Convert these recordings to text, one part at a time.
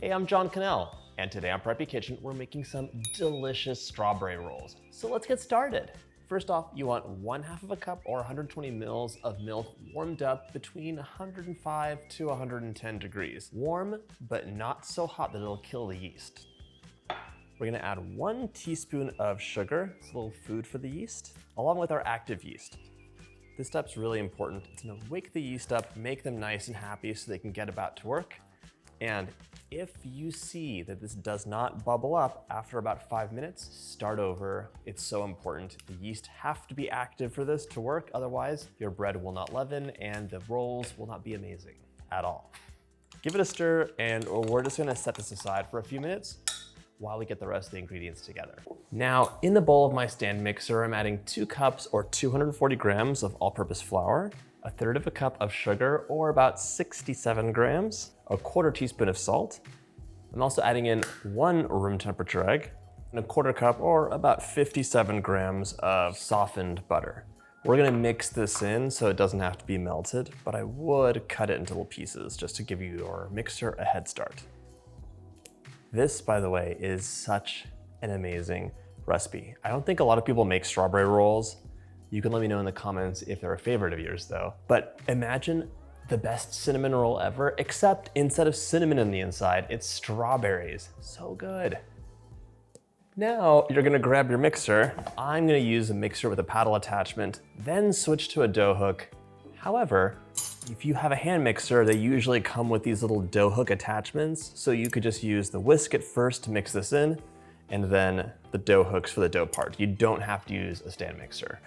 Hey, I'm John Cannell, and today on Preppy Kitchen, we're making some delicious strawberry rolls. So let's get started. First off, you want 1/2 cup or 120 mils of milk warmed up between 105 to 110 degrees. Warm, but not so hot that it'll kill the yeast. We're gonna add 1 teaspoon of sugar, it's a little food for the yeast, along with our active yeast. This step's really important. It's gonna wake the yeast up, make them nice and happy so they can get about to work. And if you see that this does not bubble up after about 5 minutes, start over. It's so important. The yeast have to be active for this to work. Otherwise, your bread will not leaven and the rolls will not be amazing at all. Give it a stir, and we're just gonna set this aside for a few minutes while we get the rest of the ingredients together. Now, in the bowl of my stand mixer, I'm adding 2 cups or 240 grams of all-purpose flour, 1/3 cup of sugar, or about 67 grams, 1/4 teaspoon of salt. I'm also adding in 1 room temperature egg, and 1/4 cup, or about 57 grams of softened butter. We're gonna mix this in so it doesn't have to be melted, but I would cut it into little pieces just to give your mixer a head start. This, by the way, is such an amazing recipe. I don't think a lot of people make strawberry rolls. You can let me know in the comments if they're a favorite of yours though. But imagine the best cinnamon roll ever, except instead of cinnamon in the inside, it's strawberries. So good. Now you're gonna grab your mixer. I'm gonna use a mixer with a paddle attachment, then switch to a dough hook. However, if you have a hand mixer, they usually come with these little dough hook attachments, so you could just use the whisk at first to mix this in, and then the dough hooks for the dough part. You don't have to use a stand mixer.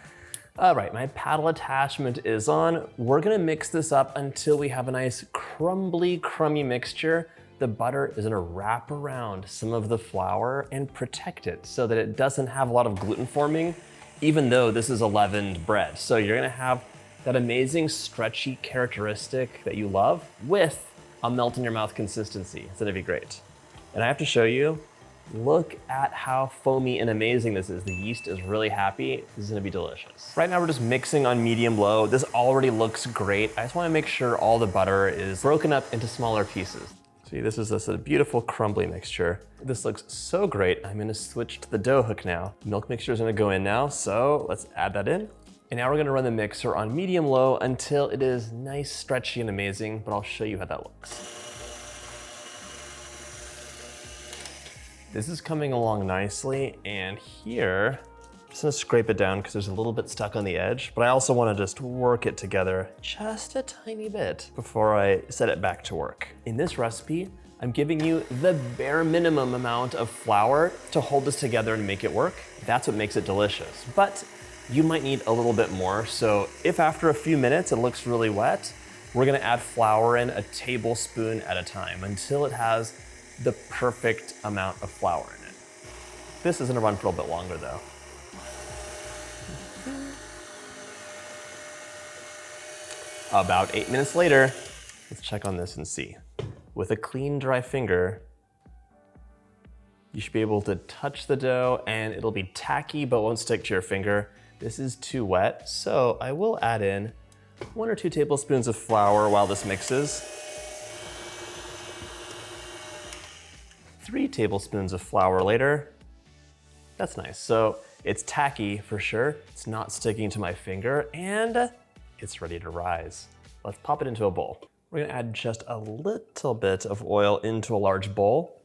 All right, my paddle attachment is on. We're gonna mix this up until we have a nice crumbly, crummy mixture. The butter is gonna wrap around some of the flour and protect it so that it doesn't have a lot of gluten forming, even though this is a leavened bread. So you're gonna have that amazing stretchy characteristic that you love with a melt in your mouth consistency. It's gonna be great. And I have to show you, look at how foamy and amazing this is. The yeast is really happy. This is gonna be delicious. Right now we're just mixing on medium-low. This already looks great. I just wanna make sure all the butter is broken up into smaller pieces. See, this is a beautiful crumbly mixture. This looks so great. I'm gonna switch to the dough hook now. Milk mixture is gonna go in now, so let's add that in. And now we're gonna run the mixer on medium-low until it is nice, stretchy, and amazing, but I'll show you how that looks. This is coming along nicely, and here, I'm just gonna scrape it down because there's a little bit stuck on the edge, but I also wanna just work it together just a tiny bit before I set it back to work. In this recipe, I'm giving you the bare minimum amount of flour to hold this together and make it work. That's what makes it delicious. But you might need a little bit more, so if after a few minutes it looks really wet, we're gonna add flour in a tablespoon at a time until it has the perfect amount of flour in it. This is gonna run for a little bit longer though. About 8 minutes later, let's check on this and see. With a clean, dry finger, you should be able to touch the dough and it'll be tacky but won't stick to your finger. This is too wet, so I will add in 1 or 2 tablespoons of flour while this mixes. 3 tablespoons of flour later. That's nice. So it's tacky for sure. It's not sticking to my finger, and it's ready to rise. Let's pop it into a bowl. We're gonna add just a little bit of oil into a large bowl.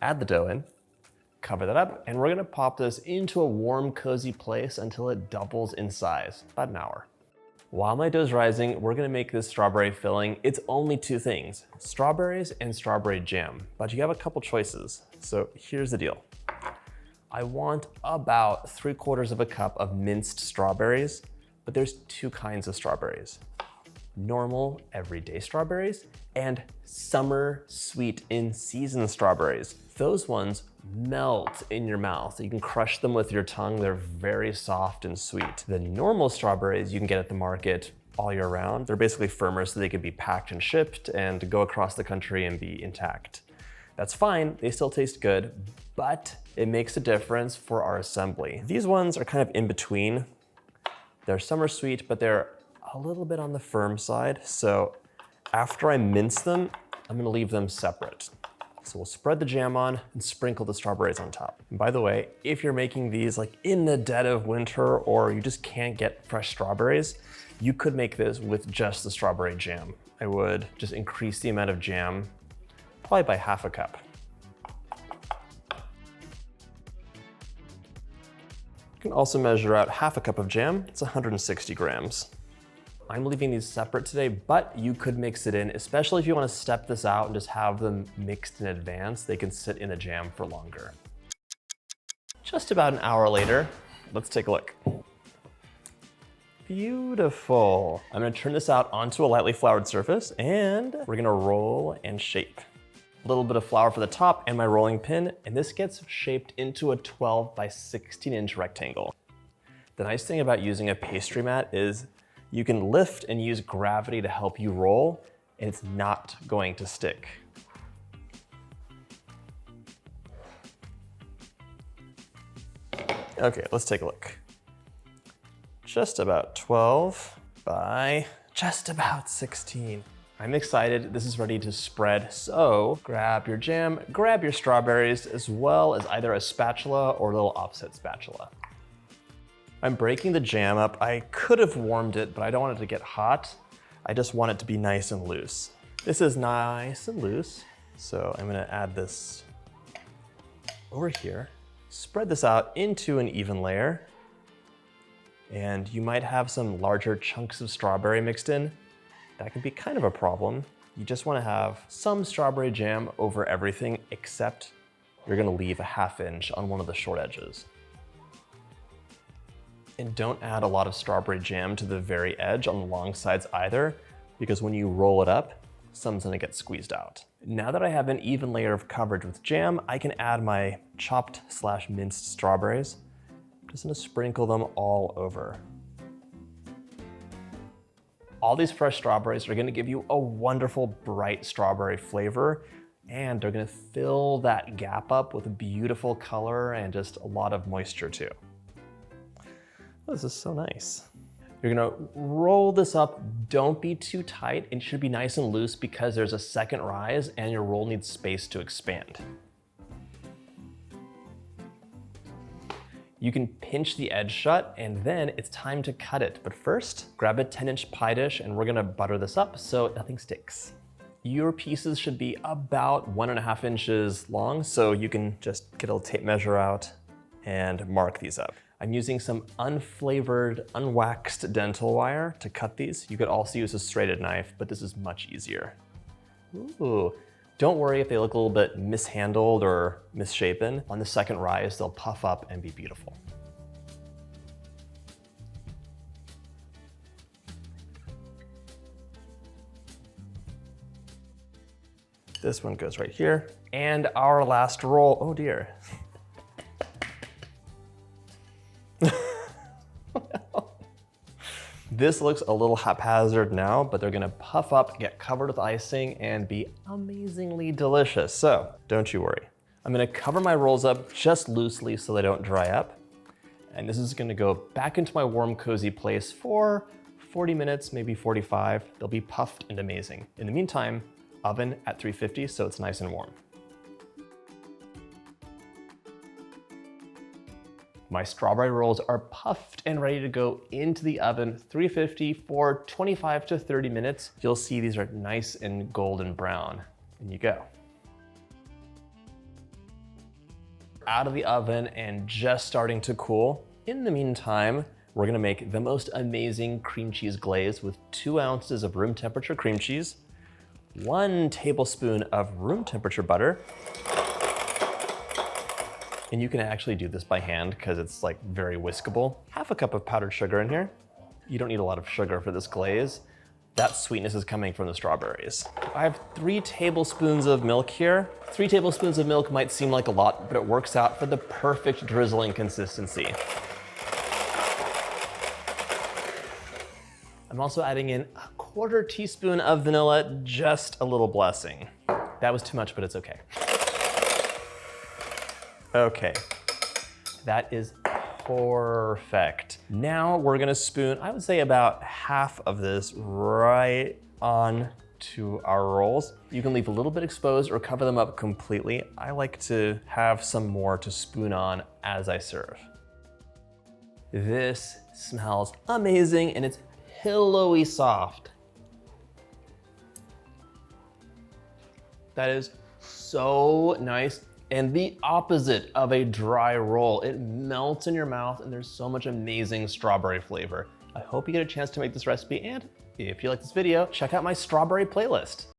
Add the dough in. Cover that up, and we're gonna pop this into a warm, cozy place until it doubles in size, about an hour. While my dough's rising, we're gonna make this strawberry filling. It's only 2 things, strawberries and strawberry jam, but you have a couple choices. So here's the deal. I want about 3/4 cup of minced strawberries, but there's 2 kinds of strawberries. Normal, everyday strawberries, and summer, sweet, in-season strawberries. Those ones melt in your mouth. You can crush them with your tongue. They're very soft and sweet. The normal strawberries you can get at the market all year round. They're basically firmer so they can be packed and shipped and go across the country and be intact. That's fine, they still taste good, but it makes a difference for our assembly. These ones are kind of in between. They're summer sweet, but they're a little bit on the firm side. So after I mince them, I'm gonna leave them separate. So we'll spread the jam on and sprinkle the strawberries on top. And by the way, if you're making these like in the dead of winter or you just can't get fresh strawberries, you could make this with just the strawberry jam. I would just increase the amount of jam, probably by half a cup. You can also measure out half a cup of jam. It's 160 grams. I'm leaving these separate today, but you could mix it in, especially if you want to step this out and just have them mixed in advance. They can sit in the jam for longer. Just about an hour later, let's take a look. Beautiful. I'm gonna turn this out onto a lightly floured surface and we're gonna roll and shape. A little bit of flour for the top and my rolling pin, and this gets shaped into a 12 by 16 inch rectangle. The nice thing about using a pastry mat is you can lift and use gravity to help you roll, and it's not going to stick. Okay, let's take a look. Just about 12 by just about 16. I'm excited, this is ready to spread, so grab your jam, grab your strawberries, as well as either a spatula or a little offset spatula. I'm breaking the jam up. I could have warmed it, but I don't want it to get hot. I just want it to be nice and loose. This is nice and loose, so I'm gonna add this over here. Spread this out into an even layer, and you might have some larger chunks of strawberry mixed in. That can be kind of a problem. You just wanna have some strawberry jam over everything, except you're gonna leave a ½ inch on one of the short edges. And don't add a lot of strawberry jam to the very edge on the long sides either, because when you roll it up, some's gonna get squeezed out. Now that I have an even layer of coverage with jam, I can add my chopped / minced strawberries. I'm just gonna sprinkle them all over. All these fresh strawberries are gonna give you a wonderful bright strawberry flavor, and they're gonna fill that gap up with a beautiful color and just a lot of moisture too. Oh, this is so nice. You're gonna roll this up. Don't be too tight. It should be nice and loose because there's a second rise and your roll needs space to expand. You can pinch the edge shut and then it's time to cut it. But first, grab a 10-inch pie dish and we're gonna butter this up so nothing sticks. Your pieces should be about 1½ inches long, so you can just get a tape measure out and mark these up. I'm using some unflavored, unwaxed dental wire to cut these. You could also use a serrated knife, but this is much easier. Ooh. Don't worry if they look a little bit mishandled or misshapen. On the second rise, they'll puff up and be beautiful. This one goes right here. And our last roll, oh dear. This looks a little haphazard now, but they're gonna puff up, get covered with icing, and be amazingly delicious. So don't you worry. I'm gonna cover my rolls up just loosely so they don't dry up. And this is gonna go back into my warm, cozy place for 40 minutes, maybe 45. They'll be puffed and amazing. In the meantime, oven at 350 so it's nice and warm. My strawberry rolls are puffed and ready to go into the oven, 350 for 25 to 30 minutes. You'll see these are nice and golden brown. In you go. Out of the oven and just starting to cool. In the meantime, we're gonna make the most amazing cream cheese glaze with 2 ounces of room temperature cream cheese, 1 tablespoon of room temperature butter, and you can actually do this by hand because it's like very whiskable. ½ cup of powdered sugar in here. You don't need a lot of sugar for this glaze. That sweetness is coming from the strawberries. I have 3 tablespoons of milk here. 3 tablespoons of milk might seem like a lot, but it works out for the perfect drizzling consistency. I'm also adding in 1/4 teaspoon of vanilla, just a little blessing. That was too much, but it's okay. Okay, that is perfect. Now we're gonna spoon, I would say about half of this right on to our rolls. You can leave a little bit exposed or cover them up completely. I like to have some more to spoon on as I serve. This smells amazing and it's pillowy soft. That is so nice and the opposite of a dry roll. It melts in your mouth and there's so much amazing strawberry flavor. I hope you get a chance to make this recipe, and if you like this video, check out my strawberry playlist.